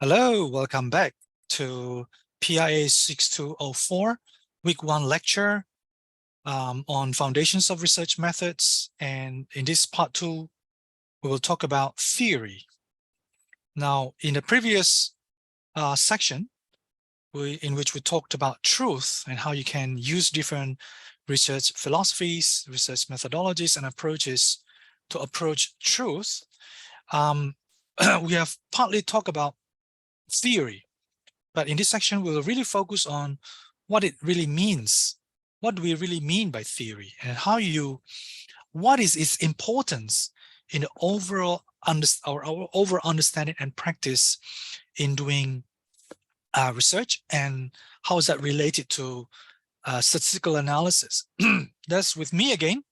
Hello, welcome back to PIA6204 Week 1 lecture on Foundations of Research Methods. And in this part 2, we will talk about theory. Now, in the previous section, in which we talked about truth and how you can use different research philosophies, research methodologies, and approaches to approach truth, we have partly talked about theory, but in this section we'll really focus on what it really means. What do we really mean by theory, and what is its importance in the overall our overall understanding and practice in doing research, and how is that related to statistical analysis. That's with me again.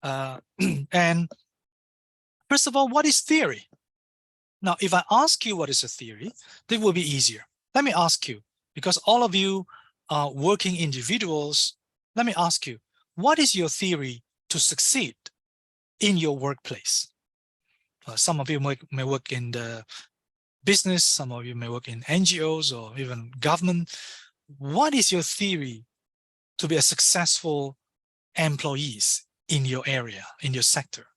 And first of all, what is theory? Now, if I ask you what is a theory, that will be easier. Let me ask you, because all of you are working individuals, let me ask you, what is your theory to succeed in your workplace? Some of you may work in the business, some of you may work in NGOs or even government. What is your theory to be a successful employees in your area, in your sector?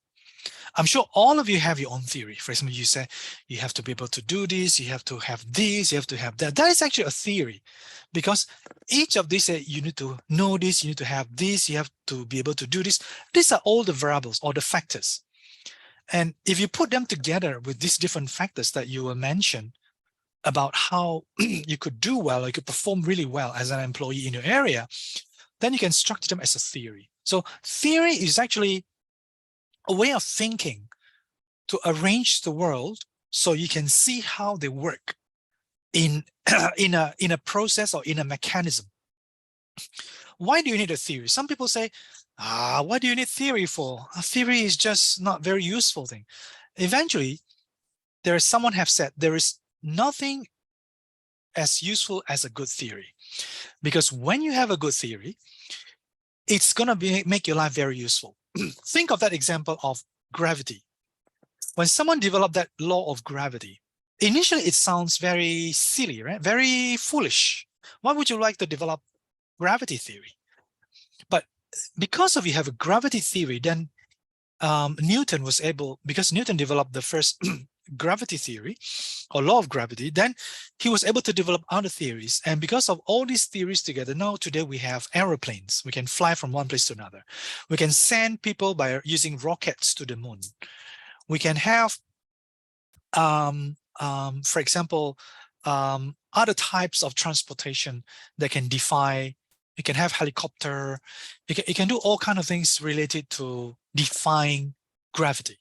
I'm sure all of you have your own theory. For example, you say you have to be able to do this, you have to have this, you have to have that. That is actually a theory, because each of these, you need to know this, you need to have this, you have to be able to do this. These are all the variables or the factors. And if you put them together with these different factors that you will mention about how you could do well, or you could perform really well as an employee in your area, then you can structure them as a theory. So theory is actually a way of thinking to arrange the world so you can see how they work in a process or in a mechanism. Why do you need a theory? Some people say, what do you need theory for? A theory is just not very useful thing. Eventually, someone have said there is nothing as useful as a good theory, because when you have a good theory, it's gonna make your life very useful. Think of that example of gravity. When someone developed that law of gravity, initially it sounds very silly, right? Very foolish. Why would you like to develop gravity theory? But because you have a gravity theory, then Newton was able, because Newton developed the first gravity theory or law of gravity, then he was able to develop other theories. And because of all these theories together, now today we have aeroplanes. We can fly from one place to another. We can send people by using rockets to the moon. We can have, for example, other types of transportation that can defy. You can have helicopter. You can do all kinds of things related to defying gravity.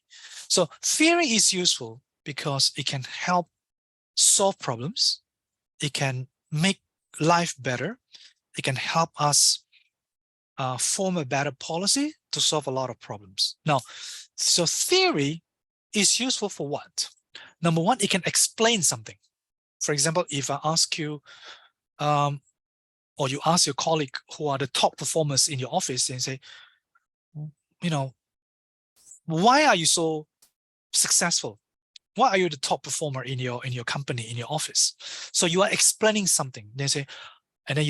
So theory is useful because it can help solve problems. It can make life better. It can help us form a better policy to solve a lot of problems. Now, so theory is useful for what? Number one, it can explain something. For example, if I ask you, or you ask your colleague who are the top performers in your office and say, why are you so successful? Why are you the top performer in your company, in your office? So you are explaining something. They say, and then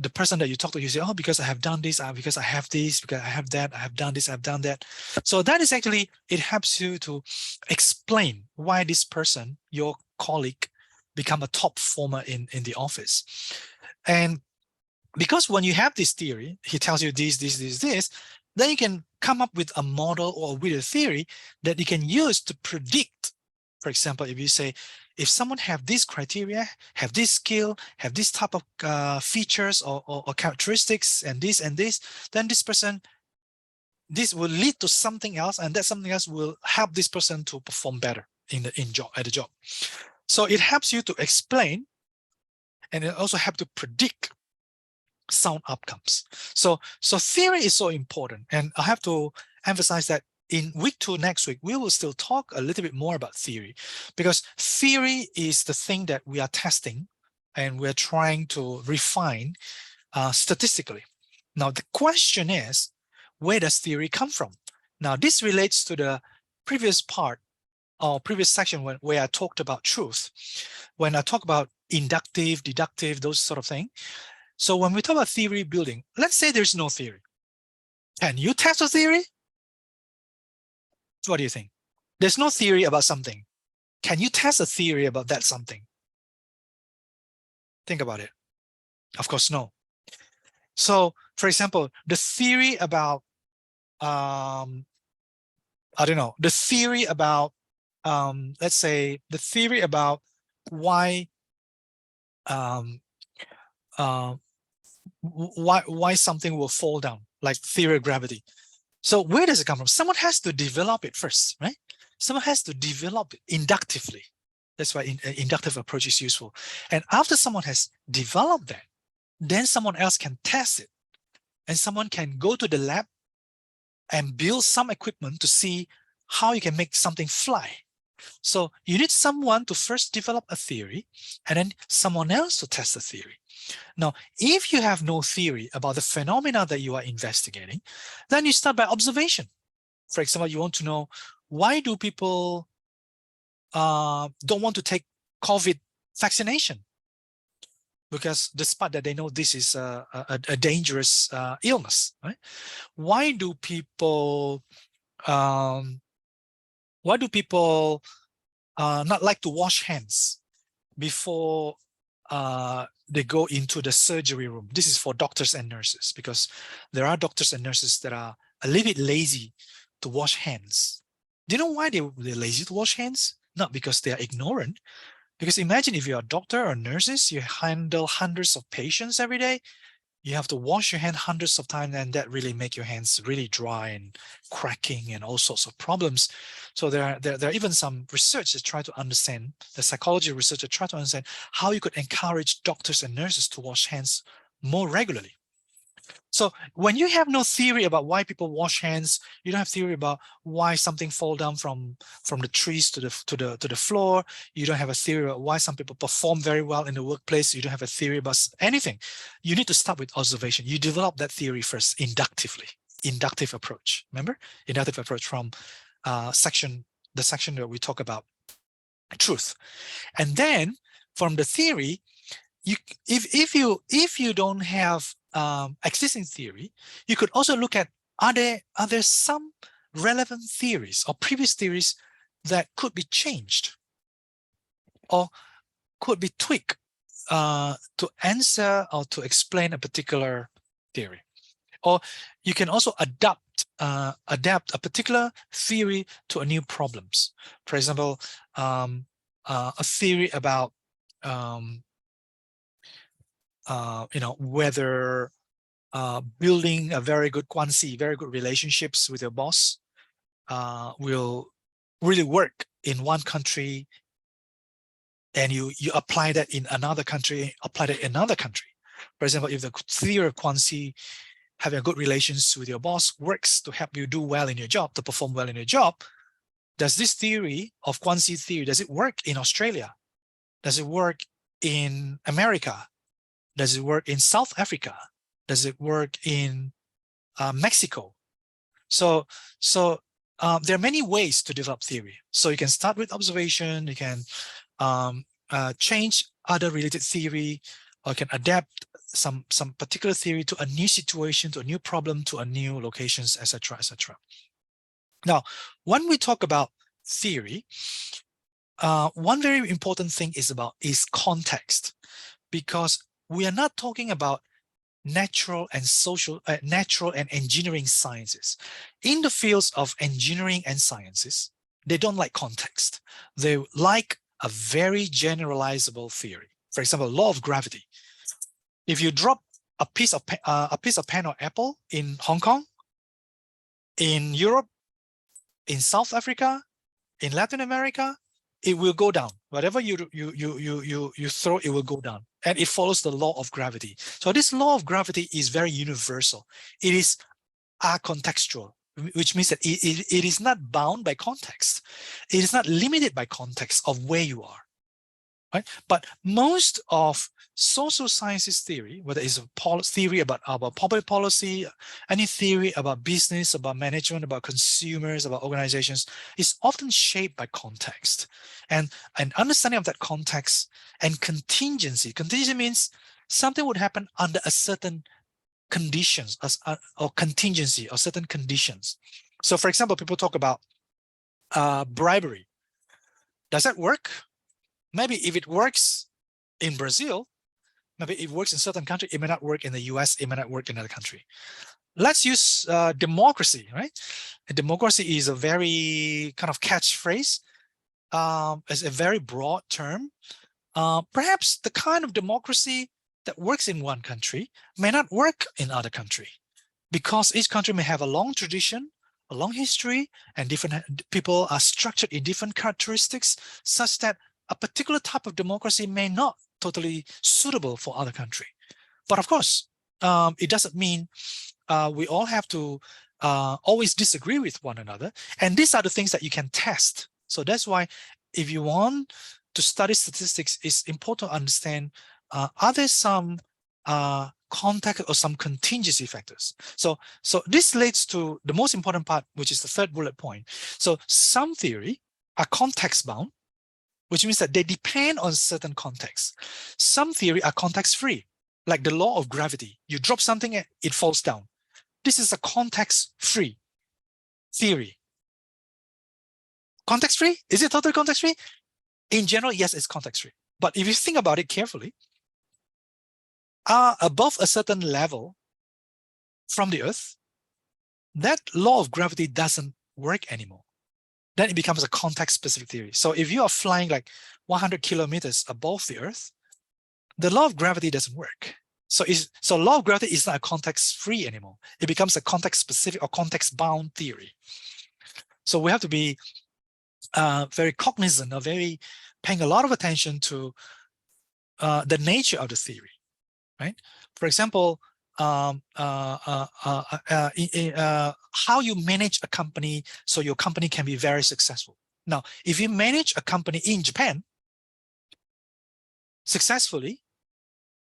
the person that you talk to, you say, oh, because I have done this, because I have this, because I have that, I have done this, I've done that. So that is actually, it helps you to explain why this person, your colleague, become a top performer in the office. And because when you have this theory, he tells you this, then you can come up with a model or with a theory that you can use to predict. For example, if you say, if someone have this criteria, have this skill, have this type of features or characteristics, and this, then this will lead to something else, and that something else will help this person to perform better at the job. So it helps you to explain, and it also helps to predict sound outcomes. So theory is so important, and I have to emphasize that in week 2 next week, we will still talk a little bit more about theory, because theory is the thing that we are testing and we're trying to refine statistically. Now, the question is, where does theory come from? Now, this relates to the previous part our previous section where I talked about truth, when I talk about inductive, deductive, those sort of thing. So when we talk about theory building, let's say there's no theory. Can you test a theory? What do you think? There's no theory about something. Can you test a theory about that something? Think about it. Of course, no. So, for example, the theory about, I don't know, the theory about, let's say, the theory about why, why something will fall down, like theory of gravity. So where does it come from? Someone has to develop it first, right? Someone has to develop it inductively. That's why inductive approach is useful. And after someone has developed that, then someone else can test it. And someone can go to the lab and build some equipment to see how you can make something fly. So you need someone to first develop a theory and then someone else to test the theory. Now, if you have no theory about the phenomena that you are investigating, then you start by observation. For example, you want to know, why do people don't want to take COVID vaccination? Because despite that they know this is a dangerous illness, right? Why do people not like to wash hands before they go into the surgery room? This is for doctors and nurses, because there are doctors and nurses that are a little bit lazy to wash hands. Do you know why they're lazy to wash hands? Not because they are ignorant. Because imagine if you're a doctor or nurses, you handle hundreds of patients every day. You have to wash your hand hundreds of times, and that really make your hands really dry and cracking and all sorts of problems. So there are even some research that try to understand, the psychology research that try to understand how you could encourage doctors and nurses to wash hands more regularly. So when you have no theory about why people wash hands, you don't have theory about why something fall down from the trees to the floor. You don't have a theory about why some people perform very well in the workplace. You don't have a theory about anything. You need to start with observation. You develop that theory first inductively. Inductive approach. Remember, inductive approach from the section that we talk about truth, and then from the theory, if you don't have existing theory, you could also look at, are there some relevant theories or previous theories that could be changed or could be tweaked to answer or to explain a particular theory. Or you can also adapt a particular theory to a new problems. For example, a theory about whether building a very good very good relationships with your boss will really work in one country, and you apply that in another country, apply that in another country. For example, if the theory of quantity, having a good relations with your boss, works to help you do well in your job, to perform well in your job, does this theory of quantity theory, does it work in Australia? Does it work in America? Does it work in South Africa? Does it work in Mexico? So there are many ways to develop theory. So you can start with observation, you can change other related theory, or you can adapt some particular theory to a new situation, to a new problem, to a new locations, etc., etc. Now, when we talk about theory, one very important thing is context, because we are not talking about natural and engineering sciences. In the fields of engineering and sciences, they don't like context. They like a very generalizable theory. For example, law of gravity. If you drop a piece of pen or apple in Hong Kong, in Europe, in South Africa, in Latin America, it will go down. Whatever you throw, it will go down. And it follows the law of gravity. So this law of gravity is very universal. It is acontextual, which means that it is not bound by context. It is not limited by context of where you are. right? But most of social sciences theory, whether it's a theory about public policy, any theory about business, about management, about consumers, about organizations, is often shaped by context. And an understanding of that context and contingency. Contingency means something would happen under a certain conditions or contingency or certain conditions. So for example, people talk about bribery. Does that work? Maybe if it works in Brazil, maybe it works in certain country, it may not work in the US, it may not work in another country. Let's use democracy, right? Democracy is a very kind of catchphrase. It's a very broad term. Perhaps the kind of democracy that works in one country may not work in other country, because each country may have a long tradition, a long history, and different people are structured in different characteristics, such that a particular type of democracy may not totally suitable for other country. But of course, it doesn't mean we all have to always disagree with one another. And these are the things that you can test. So that's why if you want to study statistics, it's important to understand, are there some context or some contingency factors? So this leads to the most important part, which is the third bullet point. So some theory are context bound, which means that they depend on certain contexts. Some theory are context-free, like the law of gravity. You drop something, it falls down. This is a context-free theory. Context-free? Is it totally context-free? In general, yes, it's context-free. But if you think about it carefully, above a certain level from the Earth, that law of gravity doesn't work anymore. Then it becomes a context-specific theory. So if you are flying like 100 kilometers above the Earth, the law of gravity doesn't work. So law of gravity is not a context-free anymore. It becomes a context-specific or context-bound theory. So we have to be very cognizant or very paying a lot of attention to the nature of the theory, right? For example, how you manage a company so your company can be very successful. Now, if you manage a company in Japan successfully,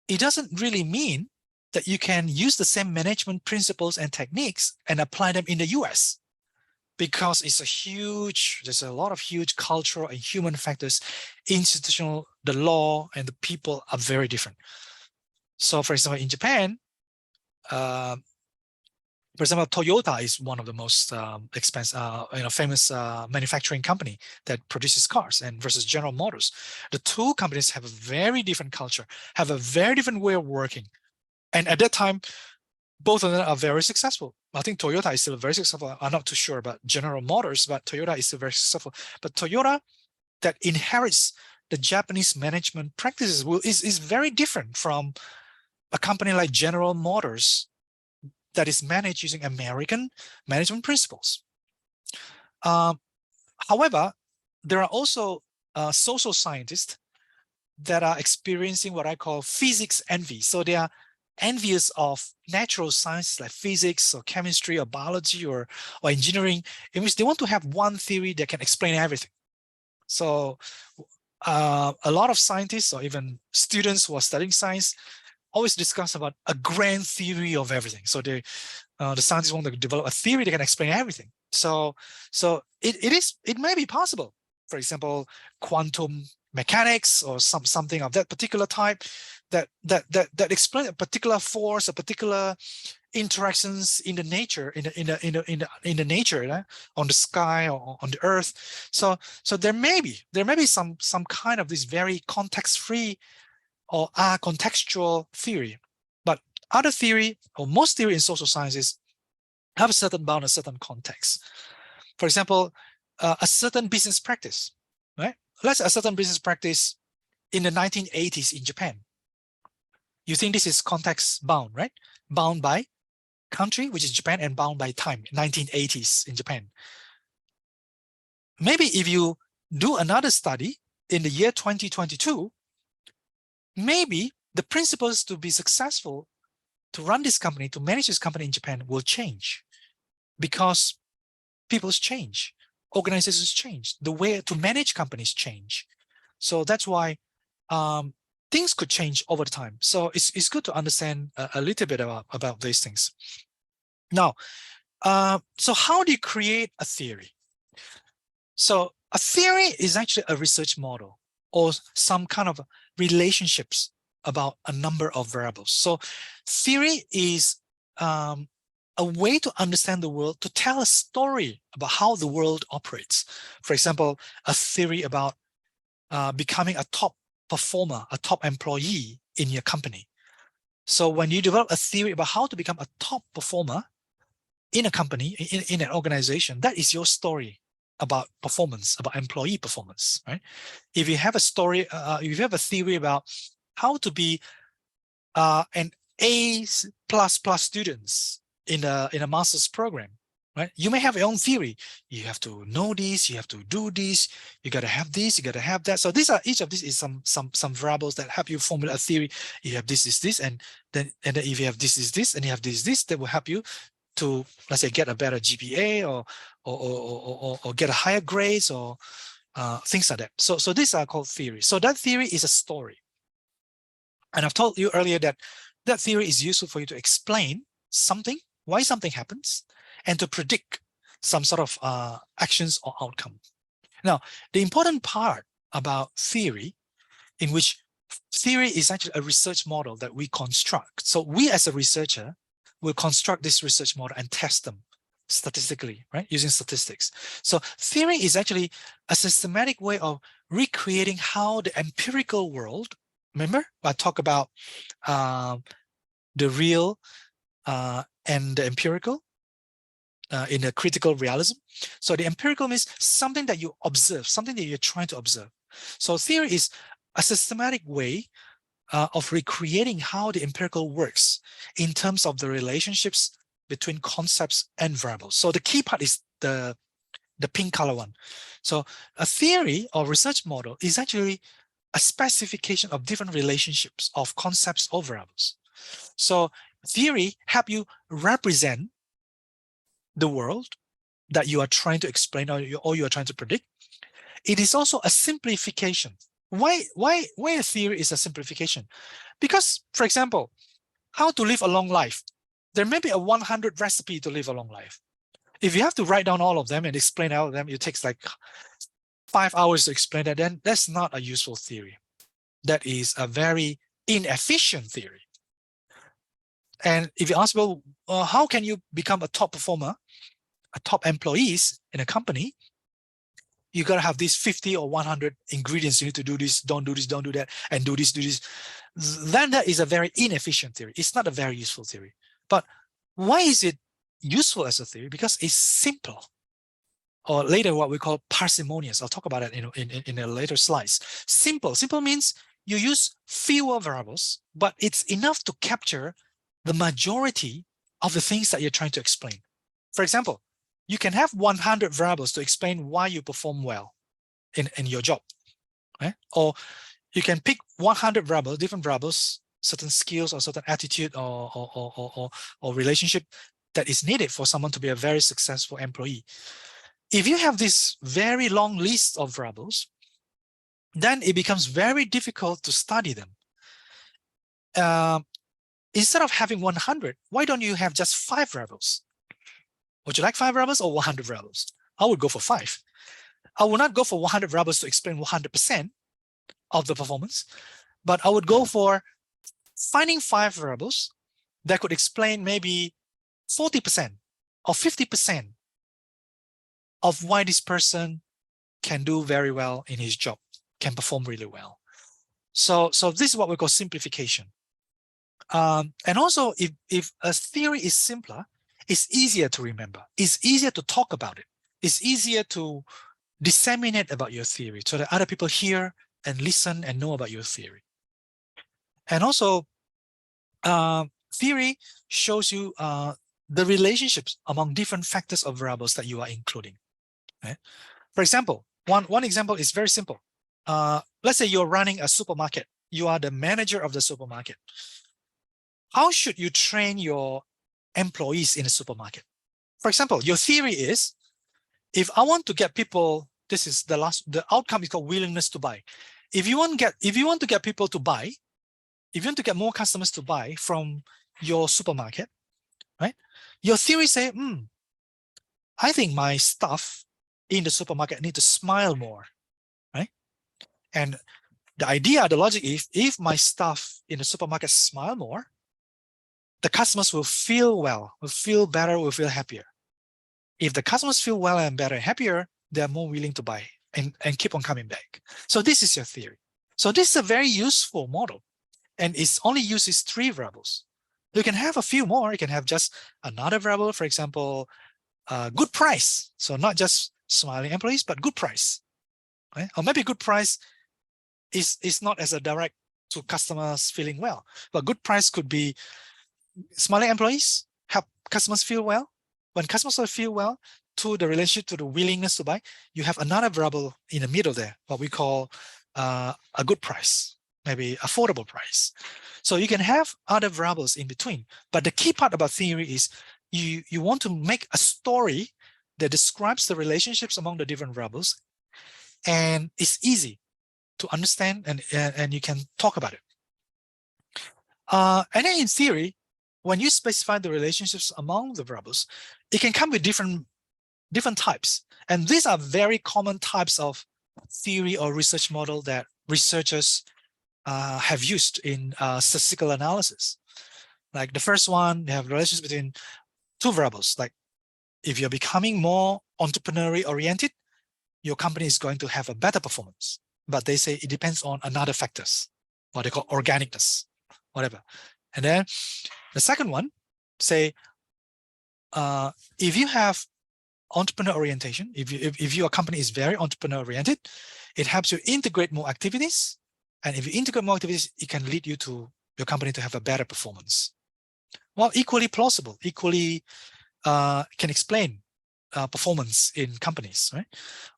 it doesn't really mean that you can use the same management principles and techniques and apply them in the US, because there's a lot of huge cultural and human factors. Institutional, the law, and the people are very different. So for example, in Japan, for example, Toyota is one of the most expensive, famous manufacturing company that produces cars, and versus General Motors. The two companies have a very different culture, have a very different way of working. And at that time, both of them are very successful. I think Toyota is still very successful. I'm not too sure about General Motors, but Toyota is still very successful. But Toyota, that inherits the Japanese management practices, is very different from a company like General Motors that is managed using American management principles. However, there are also social scientists that are experiencing what I call physics envy. So they are envious of natural sciences like physics or chemistry or biology or engineering, in which they want to have one theory that can explain everything. So a lot of scientists or even students who are studying science always discuss about a grand theory of everything. So the scientists want to develop a theory that can explain everything. So it may be possible. For example, quantum mechanics or something of that particular type that explain a particular force, a particular interactions in the nature, in the nature, on the sky or on the earth. So there may be some kind of this very context-free or contextual theory. But other theory, or most theory in social sciences, have a certain bound, a certain context. For example, a certain business practice, right? Let's say a certain business practice in the 1980s in Japan. You think this is context bound, right? Bound by country, which is Japan, and bound by time, 1980s in Japan. Maybe if you do another study in the year 2022, maybe the principles to be successful, to run this company, to manage this company in Japan will change, because people's change, organizations change, the way to manage companies change. So that's why things could change over time. So it's good to understand a little bit about these things. Now, so how do you create a theory? So a theory is actually a research model or some kind of relationships about a number of variables. So theory is a way to understand the world, to tell a story about how the world operates. For example, a theory about becoming a top performer, a top employee in your company. So when you develop a theory about how to become a top performer in a company, in an organization, that is your story about performance, about employee performance, right? If you have a story, if you have a theory about how to be an A++ students in a master's program, right? You may have your own theory. You have to know this, you have to do this, you got to have this, you got to have that. So these are, each of these is some variables that help you formulate a theory. You have this, and then if you have this, and you have this, that will help you to, let's say, get a better GPA or get a higher grades or things like that. So these are called theories. So that theory is a story. And I've told you earlier that that theory is useful for you to explain something, why something happens, and to predict some sort of actions or outcome. Now, the important part about theory, in which theory is actually a research model that we construct. So we as a researcher will construct this research model and test them statistically, right? Using statistics. So theory is actually a systematic way of recreating how the empirical world, remember, I talk about the real and the empirical in a critical realism. So the empirical means something that you observe, something that you're trying to observe. So theory is a systematic way of recreating how the empirical works in terms of the relationships between concepts and variables. So the key part is the pink color one. So a theory or research model is actually a specification of different relationships of concepts or variables. So theory help you represent the world that you are trying to explain or you are trying to predict. It is also a simplification. Why a theory is a simplification? Because, for example, how to live a long life. There may be a 100 recipe to live a long life. If you have to write down all of them and explain all of them, it takes like 5 hours to explain that, then that's not a useful theory. That is a very inefficient theory. And if you ask, well, how can you become a top performer, a top employees in a company? You got to have these 50 or 100 ingredients. You need to do this, don't do that, and do this. Then that is a very inefficient theory. It's not a very useful theory. But why is it useful as a theory? Because it's simple, or later what we call parsimonious. I'll talk about it in a later slides. Simple means you use fewer variables, but it's enough to capture the majority of the things that you're trying to explain. For example, you can have 100 variables to explain why you perform well in your job, right? Or you can pick 100 variables, different variables, certain skills or certain attitude or relationship that is needed for someone to be a very successful employee. If you have this very long list of variables, then it becomes very difficult to study them. Instead of having 100, why don't you have just 5 variables? Would you like 5 variables or 100 variables? I would go for 5. I would not go for 100 variables to explain 100% of the performance, but I would go for finding 5 variables that could explain maybe 40% or 50% of why this person can do very well in his job, can perform really well. So this is what we call simplification. And also, if a theory is simpler, it's easier to remember. It's easier to talk about it. It's easier to disseminate about your theory so that other people hear and listen and know about your theory. And also, theory shows you the relationships among different factors of variables that you are including. Right? For example, one example is very simple. Let's say you're running a supermarket. You are the manager of the supermarket. How should you train your employees in a supermarket? For example, your theory is, if I want to get people, this is the outcome is called willingness to buy. if you want to get people to buy, if you want to get more customers to buy from your supermarket, right? Your theory say, I think my staff in the supermarket need to smile more, right? And the idea, the logic is, if my staff in the supermarket smile more, the customers will feel well, will feel better, will feel happier. If the customers feel well and better and happier, they're more willing to buy and keep on coming back. So this is your theory. So this is a very useful model, and it only uses 3 variables. You can have a few more. You can have just another variable, for example, good price. So not just smiling employees, but good price, right? Or maybe good price is not as a direct to customers feeling well, but good price could be smiling employees help customers feel well. When customers feel well, to the relationship to the willingness to buy, you have another variable in the middle there, what we call a good price, maybe affordable price. So you can have other variables in between, but the key part about theory is you want to make a story that describes the relationships among the different variables, and it's easy to understand, and you can talk about it. And then in theory, when you specify the relationships among the variables, it can come with different types. And these are very common types of theory or research model that researchers have used in statistical analysis. Like the first one, they have relations between 2 variables. Like if you're becoming more entrepreneurially oriented, your company is going to have a better performance. But they say it depends on another factors, what they call organicness, whatever. And then the second one, say, if you have entrepreneur orientation, if your company is very entrepreneur oriented, it helps you integrate more activities. And if you integrate more activities, it can lead you to your company to have a better performance. Well, equally plausible, equally can explain performance in companies, right?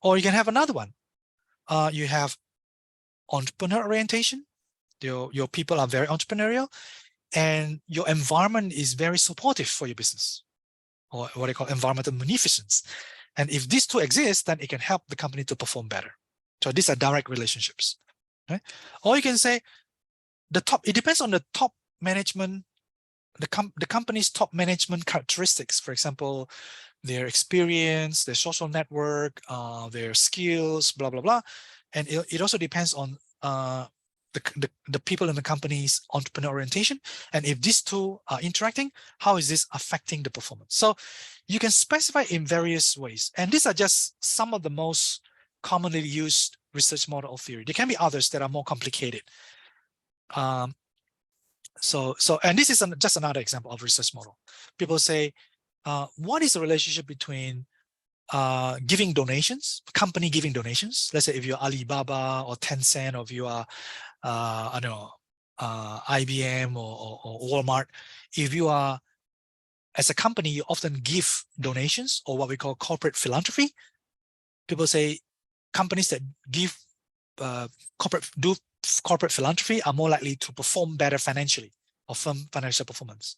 Or you can have another one. You have entrepreneur orientation. Your people are very entrepreneurial, and your environment is very supportive for your business, or what they call environmental munificence. And if these 2 exist, then it can help the company to perform better. So these are direct relationships, right? Or you can say it depends on the top management, the company's top management characteristics. For example, their experience, their social network, their skills, blah, blah, blah. And it also depends on the people in the company's entrepreneur orientation. And if these 2 are interacting, how is this affecting the performance? So you can specify in various ways. And these are just some of the most commonly used research model of theory. There can be others that are more complicated. And this is just another example of research model. People say, what is the relationship between giving donations, company giving donations? Let's say if you're Alibaba or Tencent, or if you are I don't know, IBM or Walmart, if you are, as a company, you often give donations, or what we call corporate philanthropy. People say companies that give corporate philanthropy are more likely to perform better financially, or firm financial performance.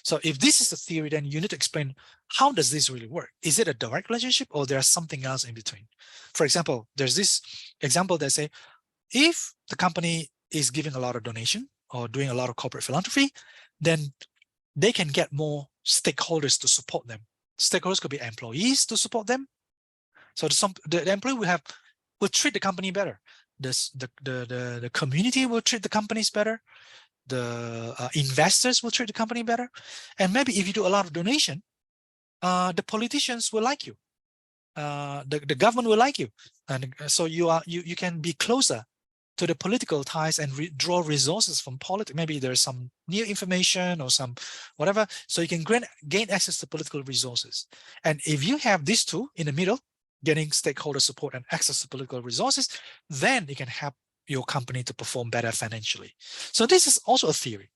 So if this is the theory, then you need to explain, how does this really work? Is it a direct relationship, or there's something else in between? For example, there's this example that say, if the company is giving a lot of donation or doing a lot of corporate philanthropy, then they can get more stakeholders to support them. Stakeholders could be employees to support them. So the employee will treat the company better. The community will treat the companies better. The investors will treat the company better. And maybe if you do a lot of donation, the politicians will like you. The government will like you. And so you can be closer to the political ties and draw resources from politics. Maybe there's some new information or some whatever, so you can gain access to political resources. And if you have these 2 in the middle, getting stakeholder support and access to political resources, then it can help your company to perform better financially. So this is also a theory.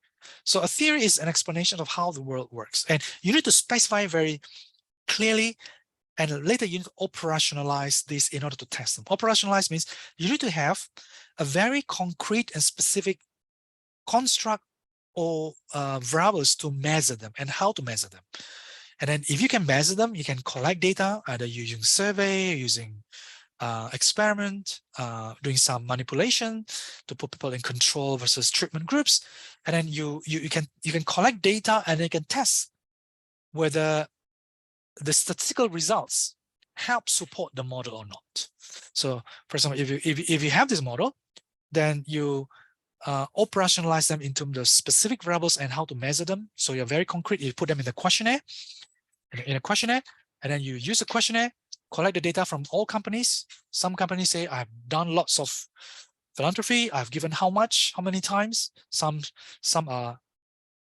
So a theory is an explanation of how the world works, and you need to specify very clearly, and later you need to operationalize this in order to test them. Operationalize means you need to have a very concrete and specific construct or variables to measure them, and how to measure them. And then if you can measure them, you can collect data, either using survey, using experiment, doing some manipulation to put people in control versus treatment groups, and then you can collect data and you can test whether the statistical results help support the model or not. So, for example, if you have this model, then you operationalize them into the specific variables and how to measure them. So you're very concrete. You put them in the questionnaire, and then you use the questionnaire, collect the data from all companies. Some companies say, I've done lots of philanthropy. I've given how much, how many times. Some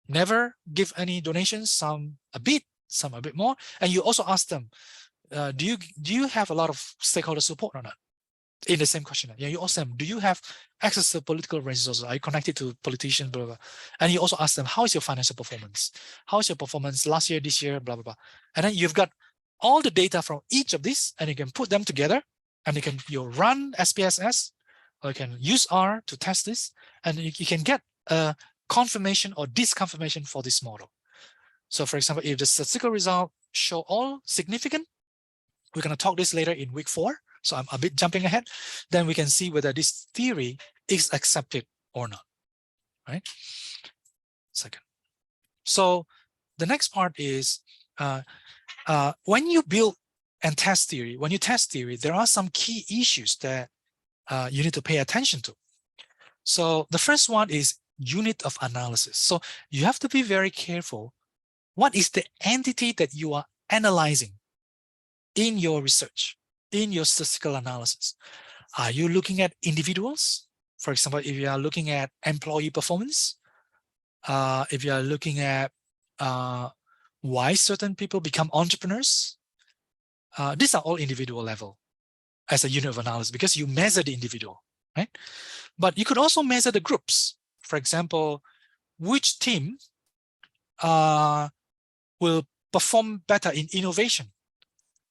never give any donations. Some a bit more. And you also ask them, do you have a lot of stakeholder support or not? In the same questionnaire. Yeah, you ask them, do you have access to political resources? Are you connected to politicians, blah, blah, blah. And you also ask them, how is your financial performance? How is your performance last year, this year, blah, blah, blah. And then you've got all the data from each of these, and you can put them together, and you run SPSS, or you can use R to test this, and you can get a confirmation or disconfirmation for this model. So for example, if the statistical result show all significant, we're going to talk this later in week 4. So I'm a bit jumping ahead. Then we can see whether this theory is accepted or not, right? Second. So the next part is when you build and test theory, when you test theory, there are some key issues that you need to pay attention to. So the first one is unit of analysis. So you have to be very careful. What is the entity that you are analyzing in your research, in your statistical analysis? Are you looking at individuals? For example, if you are looking at employee performance, if you are looking at why certain people become entrepreneurs, these are all individual level as a unit of analysis because you measure the individual, right? But you could also measure the groups. For example, which team will perform better in innovation?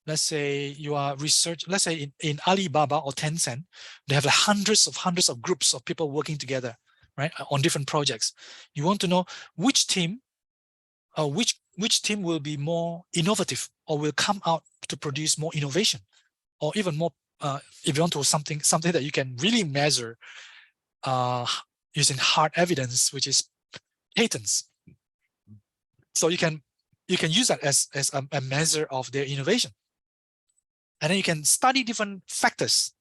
Let's say you are research, let's say in Alibaba or Tencent, they have like hundreds of groups of people working together, right, on different projects. You want to know which team will be more innovative or will come out to produce more innovation, or even more, if you want to something that you can really measure using hard evidence, which is patents. So you can use that as a measure of their innovation. And then you can study different factors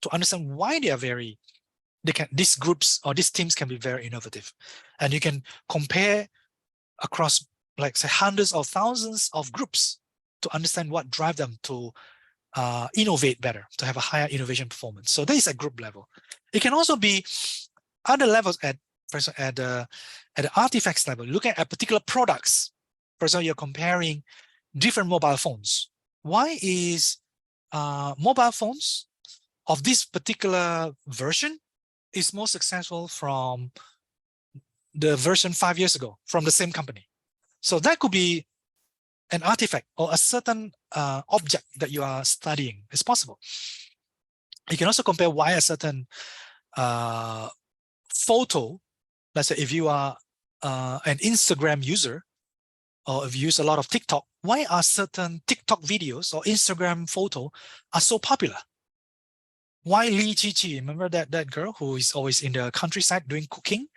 to understand why these groups or these teams can be very innovative. And you can compare across, like say, hundreds of thousands of groups to understand what drive them to innovate better, to have a higher innovation performance. So that is at group level. It can also be other levels for example, at the artifacts level. Look at particular products. For example, you're comparing different mobile phones. Why is mobile phones of this particular version is more successful from the version 5 years ago from the same company? So that could be an artifact or a certain object that you are studying. It's possible. You can also compare why a certain photo, let's say if you are an Instagram user, or if you use a lot of TikTok, why are certain TikTok videos or Instagram photo are so popular? Why Li Chi, remember that girl who is always in the countryside doing cooking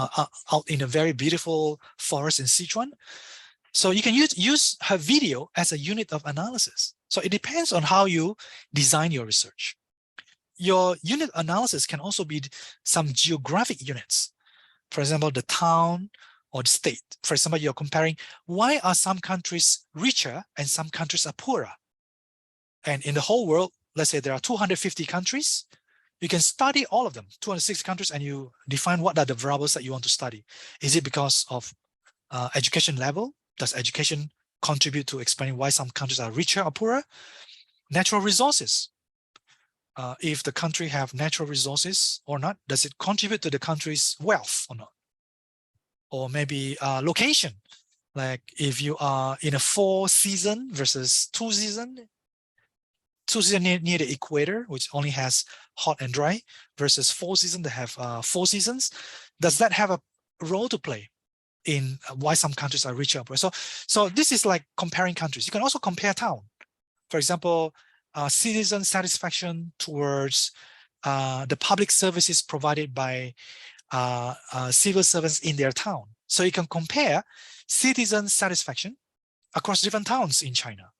out in a very beautiful forest in Sichuan? So you can use her video as a unit of analysis. So it depends on how you design your research. Your unit analysis can also be some geographic units. For example, the town or the state. For example, you're comparing why are some countries richer and some countries are poorer. And in the whole world, let's say there are 250 countries. You can study all of them, 260 countries, and you define what are the variables that you want to study. Is it because of education level? Does education contribute to explaining why some countries are richer or poorer? Natural resources. If the country have natural resources or not, does it contribute to the country's wealth or not? Or maybe location, like if you are in a 4 season versus 2 season near the equator, which only has hot and dry, versus 4 season that have 4 seasons, does that have a role to play in why some countries are richer? So this is like comparing countries. You can also compare town. For example, citizen satisfaction towards the public services provided by civil servants in their town. So you can compare citizen satisfaction across different towns in China.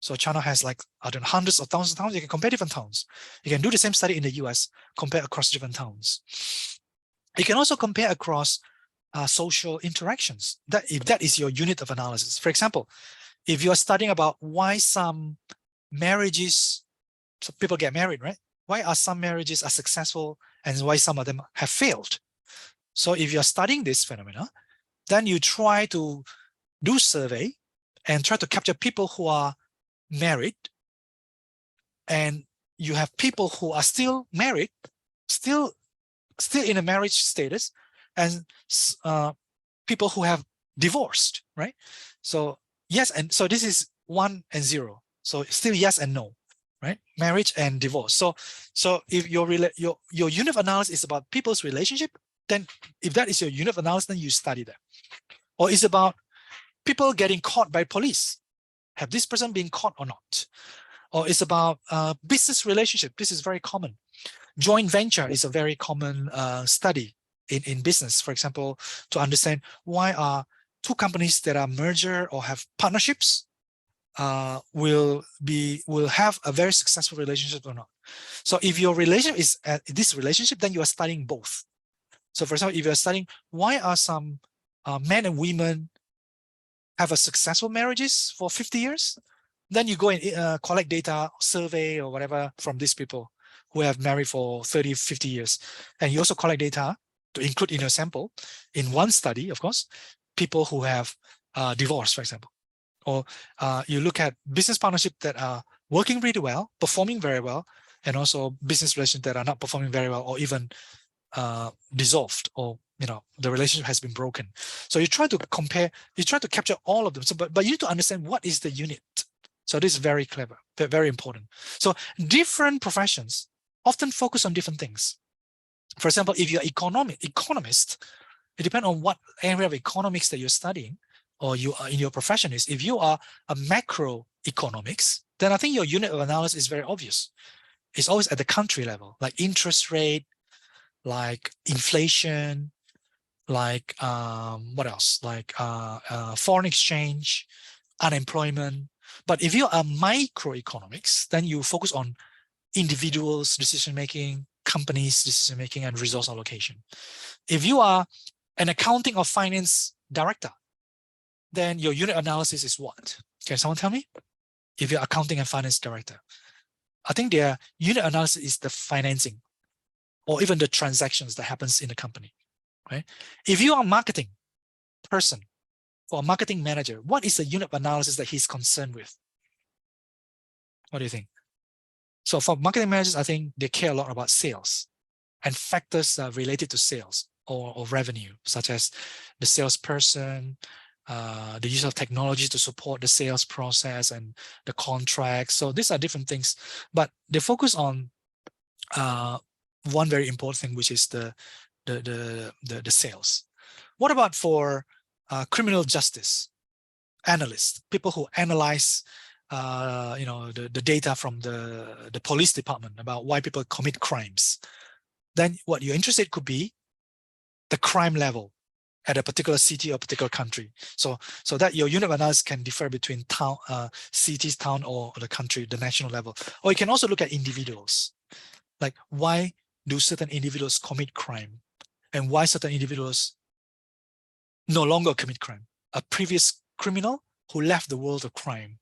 So China has like, I don't know, hundreds of thousands of towns. You can compare different towns. You can do the same study in the US, compare across different towns. You can also compare across social interactions. If that is your unit of analysis. For example, if you're studying about why some marriages, so people get married, right? Why are some marriages are successful and why some of them have failed? So if you're studying this phenomena, then you try to do survey and try to capture people who are married, and you have people who are still married, still in a marriage status, and people who have divorced, right? So yes, and so this is 1 and 0. So still yes and no, right? Marriage and divorce. So if your unit of analysis is about people's relationship, then if that is your unit of analysis, then you study that. Or it's about people getting caught by police. Have this person been caught or not? Or it's about business relationship. This is very common. Joint venture is a very common study in business. For example, to understand why are two companies that are merger or have partnerships will have a very successful relationship or not. So if your relationship is this relationship, then you are studying both. So for example, if you're studying why are some men and women have a successful marriages for 50 years, then you go and collect data, survey or whatever from these people who have married for 30, 50 years. And you also collect data to include in your sample. In one study, of course, people who have divorced, for example. Or you look at business partnerships that are working really well, performing very well, and also business relations that are not performing very well or even dissolved, or the relationship has been broken. So you try to compare, you try to capture all of them. So, but you need to understand what is the unit. So this is very clever, very important. So different professions often focus on different things. For example, if you're economist, it depends on what area of economics that you're studying or you are in your profession is. If you are a macroeconomics, then I think your unit of analysis is very obvious. It's always at the country level, like interest rate, like inflation, like what else? Like foreign exchange, unemployment. But if you are microeconomics, then you focus on individuals' decision-making, companies' decision-making, and resource allocation. If you are an accounting or finance director, then your unit analysis is what? Can someone tell me? If you're accounting and finance director, I think their unit analysis is the financing or even the transactions that happens in the company, right? If you are a marketing person or a marketing manager, what is the unit of analysis that he's concerned with? What do you think? So for marketing managers, I think they care a lot about sales and factors related to sales or revenue, such as the salesperson, the use of technology to support the sales process and the contracts. So these are different things, but they focus on one very important thing, which is the sales. What about for criminal justice analysts, people who analyze the data from the police department about why people commit crimes? Then what you're interested could be the crime level at a particular city or particular country. So that your unit of analysis can differ between town, cities, town, or the country, the national level. Or you can also look at individuals, like why do certain individuals commit crime and why certain individuals no longer commit crime, a previous criminal who left the world of crime.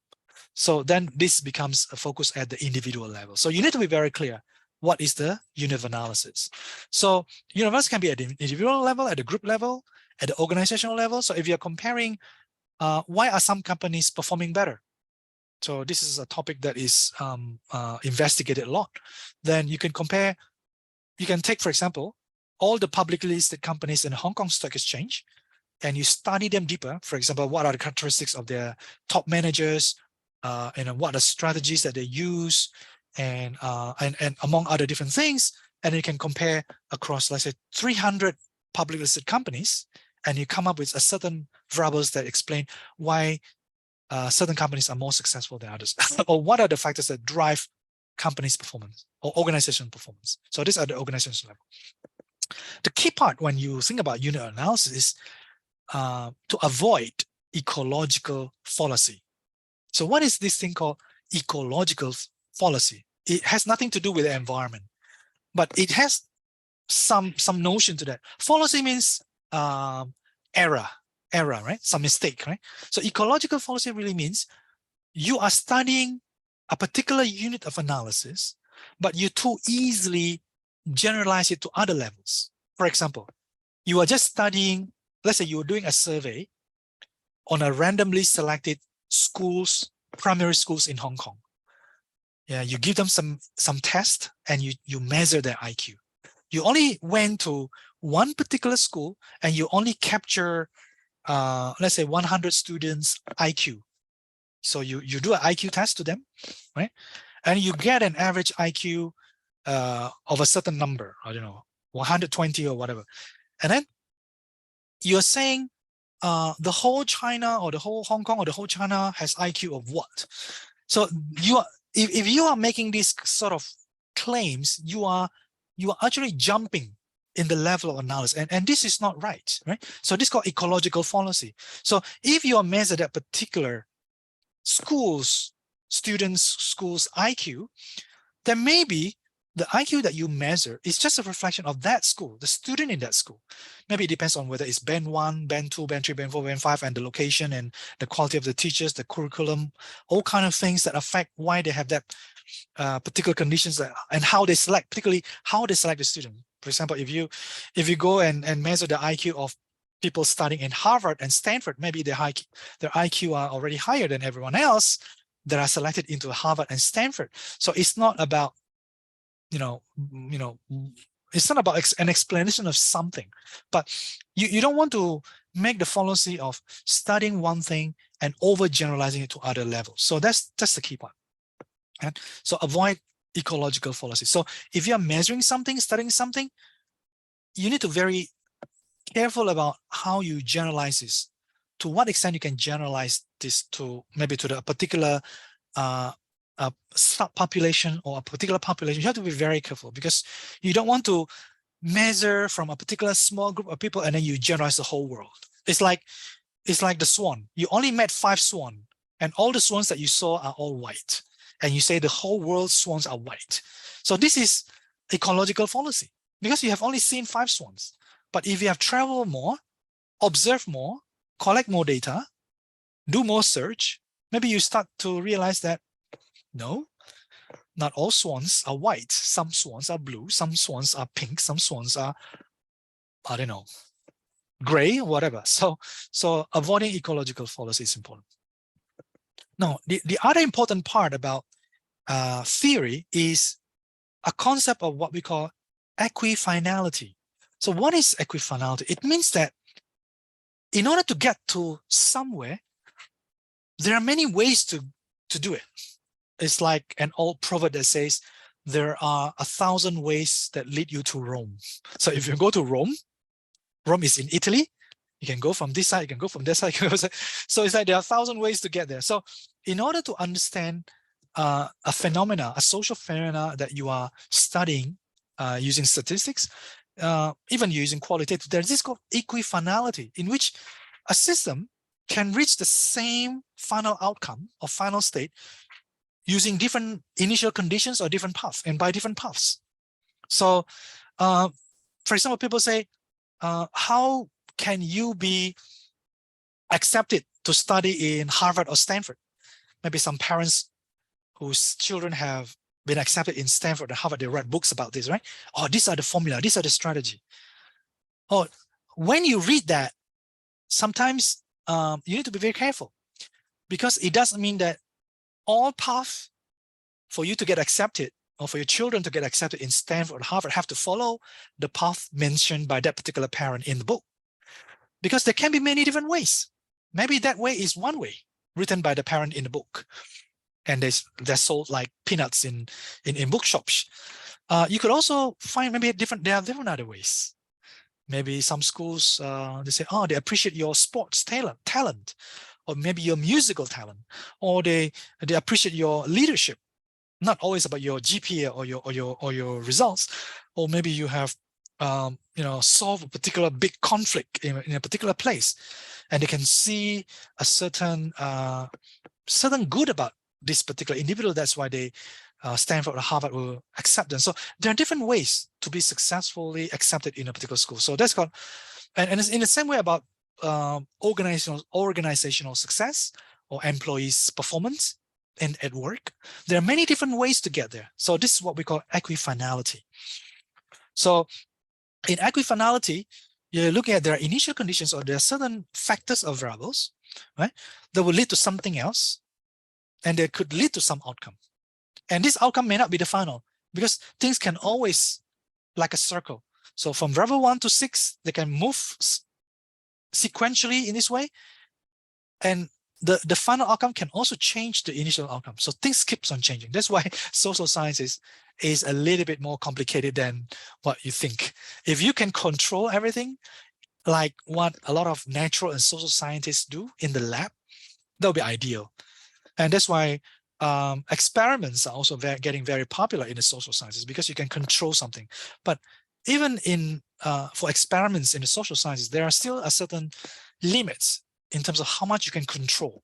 So then this becomes a focus at the individual level. So you need to be very clear. What is the unit of analysis? So unit of analysis can be at the individual level, at the group level, at the organizational level. So if you're comparing, why are some companies performing better? So this is a topic that is investigated a lot. Then you can compare, you can take, for example, all the publicly listed companies in the Hong Kong Stock Exchange, and you study them deeper. For example, what are the characteristics of their top managers, and what are the strategies that they use, and among other different things. And you can compare across, let's say, 300 publicly listed companies, and you come up with a certain variables that explain why certain companies are more successful than others, or what are the factors that drive companies' performance or organization performance. So these are the organization level. The key part when you think about unit analysis is to avoid ecological fallacy. So what is this thing called ecological fallacy? It has nothing to do with the environment, but it has some notion to that. Fallacy means error, right? Some mistake, right? So ecological fallacy really means you are studying a particular unit of analysis, but you too easily generalize it to other levels. For example, you are just studying, let's say you're doing a survey on a randomly selected schools, primary schools in Hong Kong. Yeah, you give them some test and you measure their IQ. You only went to one particular school and you only capture, let's say 100 students IQ. So you do an IQ test to them, right? And you get an average IQ of a certain number, I don't know, 120 or whatever. And then you're saying the whole China or the whole Hong Kong or the whole China has IQ of what? So you are, if you are making these sort of claims, you are actually jumping in the level of analysis, and this is not right, right? So this is called ecological fallacy. So if you are measured at particular schools IQ, then maybe the IQ that you measure is just a reflection of that school, the student in that school. Maybe it depends on whether it's band 1, band 2, band 3, band 4, band 5, and the location and the quality of the teachers, the curriculum, all kind of things that affect why they have that particular conditions and how they select, particularly how they select the student. For example, if you go and measure the IQ of people studying in Harvard and Stanford, maybe their IQ are already higher than everyone else that are selected into Harvard and Stanford. So it's not about it's not about an explanation of something, but you don't want to make the fallacy of studying one thing and overgeneralizing it to other levels. So that's the key part. And so avoid ecological fallacy. So if you're measuring something, studying something, you need to be very careful about how you generalize this. To what extent you can generalize this to maybe to the particular subpopulation or a particular population. You have to be very careful because you don't want to measure from a particular small group of people and then you generalize the whole world. It's like the swan. You only met 5 swans and all the swans that you saw are all white. And you say the whole world's swans are white. So this is ecological fallacy because you have only seen 5 swans. But if you have traveled more, observed more, collect more data, do more search, maybe you start to realize that no, not all swans are white. Some swans are blue, some swans are pink, some swans are, I don't know, gray, whatever. So avoiding ecological fallacy is important. Now, the other important part about theory is a concept of what we call equifinality. So what is equifinality? It means that in order to get to somewhere, there are many ways to do it. It's like an old proverb that says, there are 1,000 ways that lead you to Rome. So if you go to Rome is in Italy, you can go from this side, you can go from that side. So it's like there are 1,000 ways to get there. So in order to understand a phenomena, a social phenomena that you are studying using statistics, even using qualitative, there's this called equifinality, in which a system can reach the same final outcome or final state using different initial conditions or different paths and by different paths. So, for example, people say, how can you be accepted to study in Harvard or Stanford? Maybe some parents whose children have been accepted in Stanford and Harvard, they write books about this, right? Oh, these are the formula, these are the strategy. Oh, when you read that, sometimes you need to be very careful because it doesn't mean that all paths for you to get accepted or for your children to get accepted in Stanford or Harvard have to follow the path mentioned by that particular parent in the book. Because there can be many different ways. Maybe that way is one way written by the parent in the book. And they're sold like peanuts in bookshops. You could also find maybe there are different other ways. Maybe some schools, they say, oh, they appreciate your sports talent. or maybe your musical talent, or they appreciate your leadership, not always about your GPA or your results, or maybe you have solve a particular big conflict in a particular place, and they can see a certain good about this particular individual. That's why they Stanford or Harvard will accept them. So there are different ways to be successfully accepted in a particular school. So that's called, and it's in the same way about organizational success or employees' performance at work. There are many different ways to get there. So this is what we call equifinality. So in equifinality, you're looking at there are initial conditions, or there are certain factors or variables, right, that will lead to something else, and they could lead to some outcome. And this outcome may not be the final, because things can always, like a circle. So from variable 1 to 6, they can move sequentially in this way, and the final outcome can also change the initial outcome. So things keeps on changing. That's why social sciences is a little bit more complicated than what you think. If you can control everything, like what a lot of natural and social scientists do in the lab, that'll be ideal. And that's why experiments are also getting very popular in the social sciences, because you can control something. But even in for experiments in the social sciences, there are still a certain limits in terms of how much you can control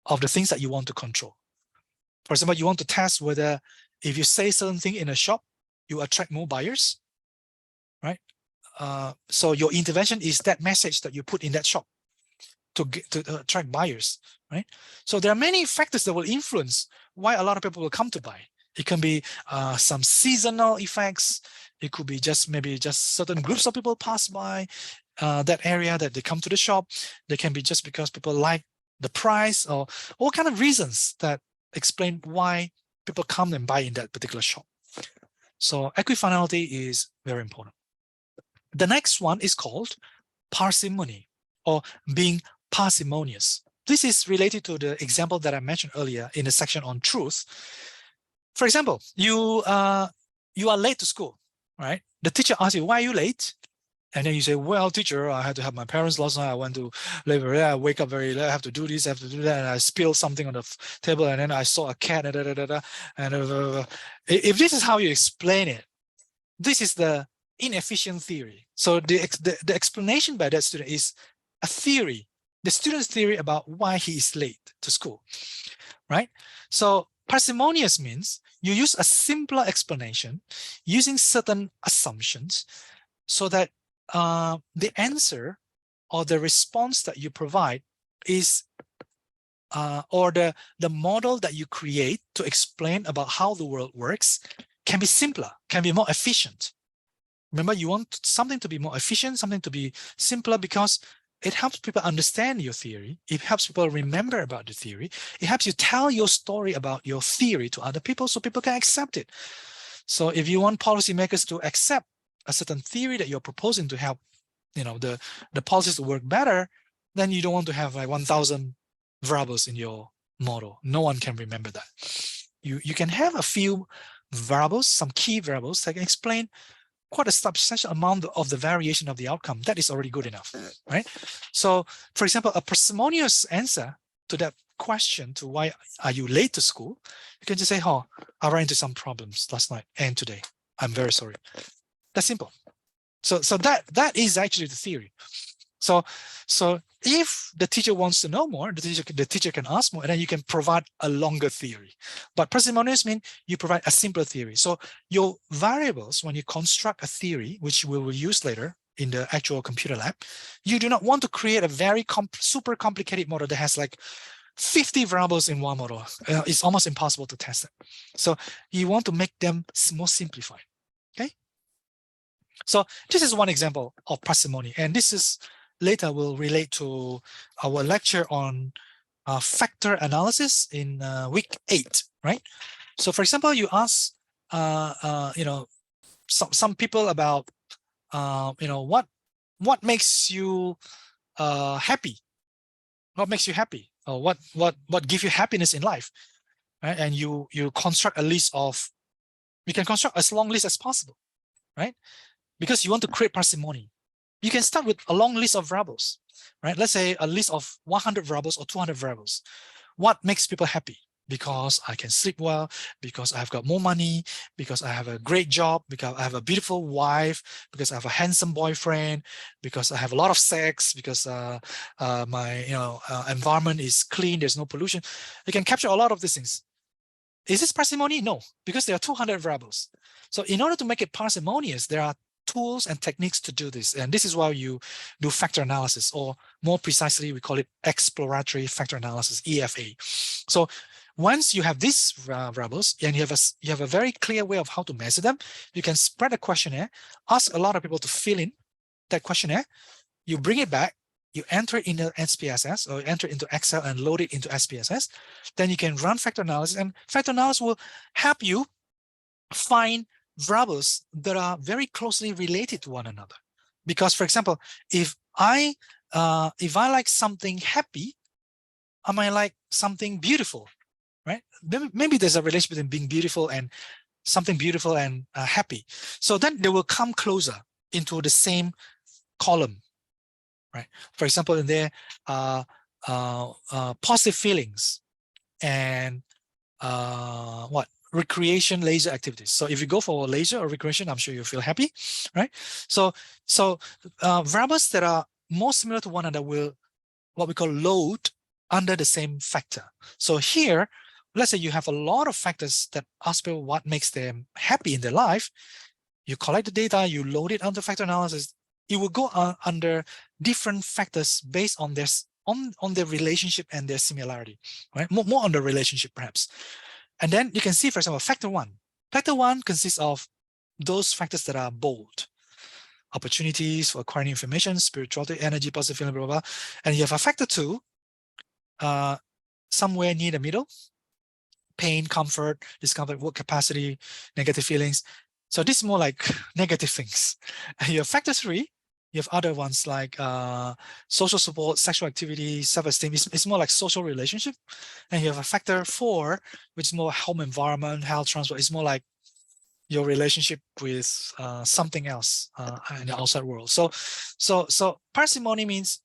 of the things that you want to control. For example, you want to test whether if you say certain thing in a shop, you attract more buyers, right? So your intervention is that message that you put in that shop to attract buyers, right? So there are many factors that will influence why a lot of people will come to buy. It can be some seasonal effects. It could be maybe just certain groups of people pass by that area that they come to the shop. They can be just because people like the price, or all kind of reasons that explain why people come and buy in that particular shop. So equifinality is very important. The next one is called parsimony, or being parsimonious. This is related to the example that I mentioned earlier in the section on truth. For example, you are late to school, right? The teacher asks you, why are you late? And then you say, well, teacher, I had to help my parents last night. I went to labor. I wake up very late. I have to do this, I have to do that. And I spilled something on the table. And then I saw a cat. And if this is how you explain it, this is the inefficient theory. So the explanation by that student is a theory, the student's theory about why he is late to school, right? So parsimonious means you use a simpler explanation using certain assumptions, so that the answer or the response that you provide is, or the model that you create to explain about how the world works can be simpler, can be more efficient. Remember, you want something to be more efficient, something to be simpler, because it helps people understand your theory. It helps people remember about the theory. It helps you tell your story about your theory to other people, so people can accept it. So if you want policymakers to accept a certain theory that you're proposing to help, the policies to work better, then you don't want to have like 1,000 variables in your model. No one can remember that. You can have a few variables, some key variables that can explain quite a substantial amount of the variation of the outcome. That is already good enough, right? So, for example, a parsimonious answer to that question, to why are you late to school, you can just say, oh, I ran into some problems last night and today. I'm very sorry. That's simple. So that is actually the theory. So if the teacher wants to know more, the teacher can ask more, and then you can provide a longer theory. But parsimonious means you provide a simpler theory. So your variables, when you construct a theory, which we will use later in the actual computer lab, you do not want to create a very super complicated model that has like 50 variables in one model. It's almost impossible to test it. So you want to make them more simplified. Okay. So this is one example of parsimony, and this is later will relate to our lecture on factor analysis in week 8, right? So for example, you ask some people about what makes you happy? What makes you happy? Or what gives you happiness in life? Right? And you construct a list of, you can construct as long list as possible, right? Because you want to create parsimony. you can start with a long list of variables, right? Let's say a list of 100 variables or 200 variables. What makes people happy? Because I can sleep well, because I've got more money, because I have a great job, because I have a beautiful wife, because I have a handsome boyfriend, because I have a lot of sex, because my environment is clean, there's no pollution. You can capture a lot of these things. Is this parsimony? No, because there are 200 variables. So in order to make it parsimonious, there are tools and techniques to do this. And this is why you do factor analysis, or more precisely, we call it exploratory factor analysis, EFA. So once you have these variables and you have a very clear way of how to measure them, you can spread a questionnaire, ask a lot of people to fill in that questionnaire, you bring it back, you enter it into SPSS or enter it into Excel and load it into SPSS. Then you can run factor analysis, and factor analysis will help you find variables that are very closely related to one another. Because, for example, if I like something happy, I might like something beautiful, right? Maybe there's a relation between being beautiful and something beautiful and happy. So then they will come closer into the same column, right? For example, in there, positive feelings and recreation, leisure activities. So if you go for leisure or recreation, I'm sure you feel happy, right? So variables that are more similar to one another will what we call load under the same factor. So here, let's say you have a lot of factors that ask people what makes them happy in their life. You collect the data, you load it under factor analysis. It will go under different factors based on their relationship and their similarity, right? More on the relationship perhaps. And then you can see, for example, factor one. Factor one consists of those factors that are bold. Opportunities for acquiring information, spirituality, energy, positive feeling, blah, blah, blah. And you have a factor two, somewhere near the middle, pain, comfort, discomfort, work capacity, negative feelings. So this is more like negative things. And you have factor three, you have other ones like social support, sexual activity, self-esteem. It's more like social relationship. And you have a factor four, which is more home environment, health, transport. It's more like your relationship with something else in the outside world. So parsimony means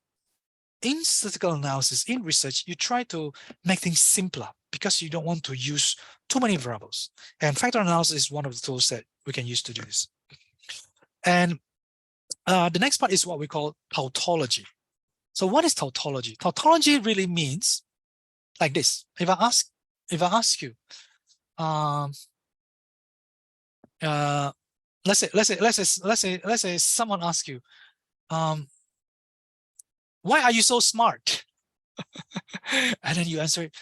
in statistical analysis, in research, you try to make things simpler because you don't want to use too many variables. And factor analysis is one of the tools that we can use to do this. And the next part is what we call tautology. So what is tautology? Tautology really means like this. If I ask you, let's say someone asks you, why are you so smart? And then you answer it,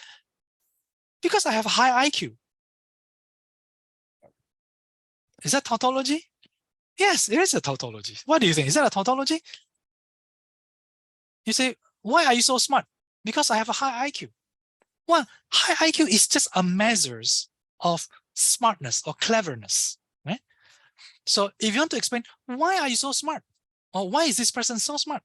because I have a high IQ. Is that tautology? Yes, it is a tautology. What do you think? Is that a tautology? You say, why are you so smart? Because I have a high IQ. Well, high IQ is just a measure of smartness or cleverness, right? So if you want to explain, why are you so smart? Or why is this person so smart?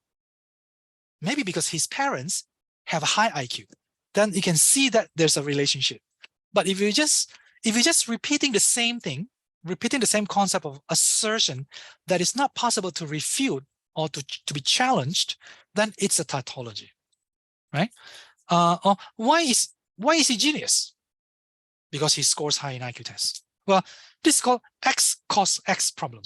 Maybe because his parents have a high IQ. Then you can see that there's a relationship. But if you're just repeating the same thing, repeating the same concept of assertion that is not possible to refute or to be challenged, then it's a tautology, right? Or why is he genius? Because he scores high in IQ tests. Well, this is called X cos X problem.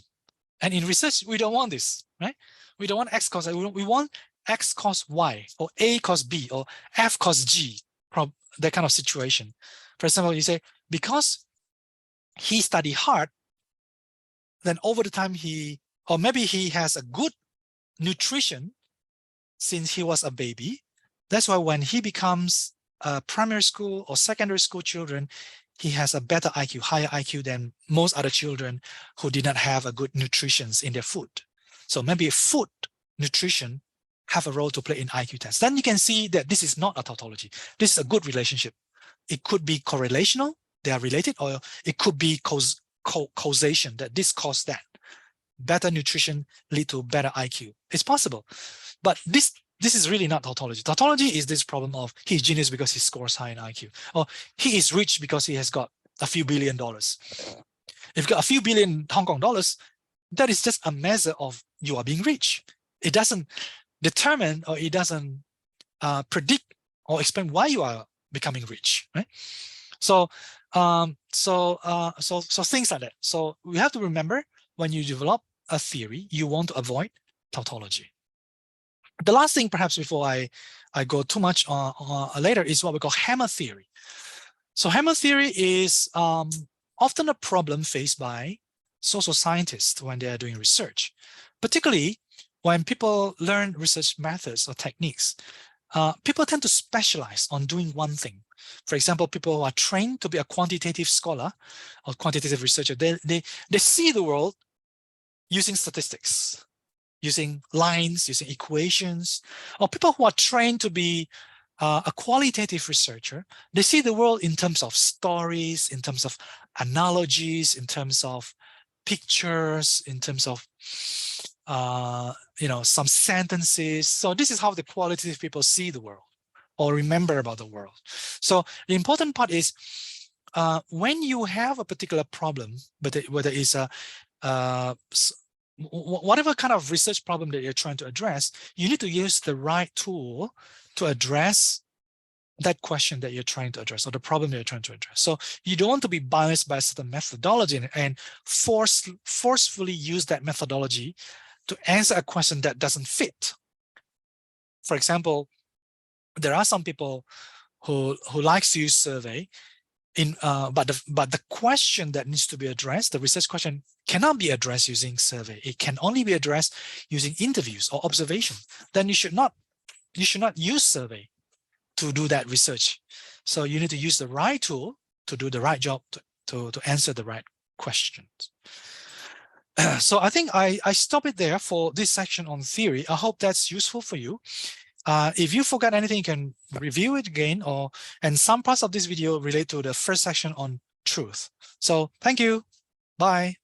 And in research, we don't want this, right? We don't want X cos X. We want X cos Y, or A cos B, or F cos G, that kind of situation. For example, you say, because he studied hard, then over the time or maybe he has a good nutrition since he was a baby. That's why when he becomes a primary school or secondary school children, he has a better IQ, higher IQ than most other children who did not have a good nutrition in their food. So maybe food, nutrition have a role to play in IQ tests. Then you can see that this is not a tautology. This is a good relationship. It could be correlational, they are related, or it could be causation, that this caused that. Better nutrition lead to better IQ. It's possible. But this is really not tautology. Tautology is this problem of he's genius because he scores high in IQ, or he is rich because he has got a few $1 billion. If you've got a few billion Hong Kong dollars, that is just a measure of you are being rich. it doesn't determine, or it doesn't predict or explain why you are becoming rich, right? So things like that. So we have to remember, when you develop a theory, you want to avoid tautology. The last thing, perhaps before I go too much later, is what we call hammer theory. So hammer theory is often a problem faced by social scientists when they are doing research, particularly when people learn research methods or techniques. People tend to specialize on doing one thing. For example, people who are trained to be a quantitative scholar or quantitative researcher, they see the world using statistics, using lines, using equations. Or people who are trained to be a qualitative researcher, they see the world in terms of stories, in terms of analogies, in terms of pictures, in terms of some sentences. So this is how the qualitative people see the world or remember about the world. So the important part is when you have a particular problem, whether it's whatever kind of research problem that you're trying to address, you need to use the right tool to address that question that you're trying to address, or the problem that you're trying to address. So you don't want to be biased by a certain methodology and forcefully use that methodology to answer a question that doesn't fit. For example, there are some people who likes to use survey, but the question that needs to be addressed, the research question, cannot be addressed using survey. It can only be addressed using interviews or observation. Then you should not use survey to do that research. So you need to use the right tool to do the right job, to answer the right questions. So I think I stop it there for this section on theory. I hope that's useful for you. If you forgot anything, you can review it again, and some parts of this video relate to the first section on truth. So thank you. Bye.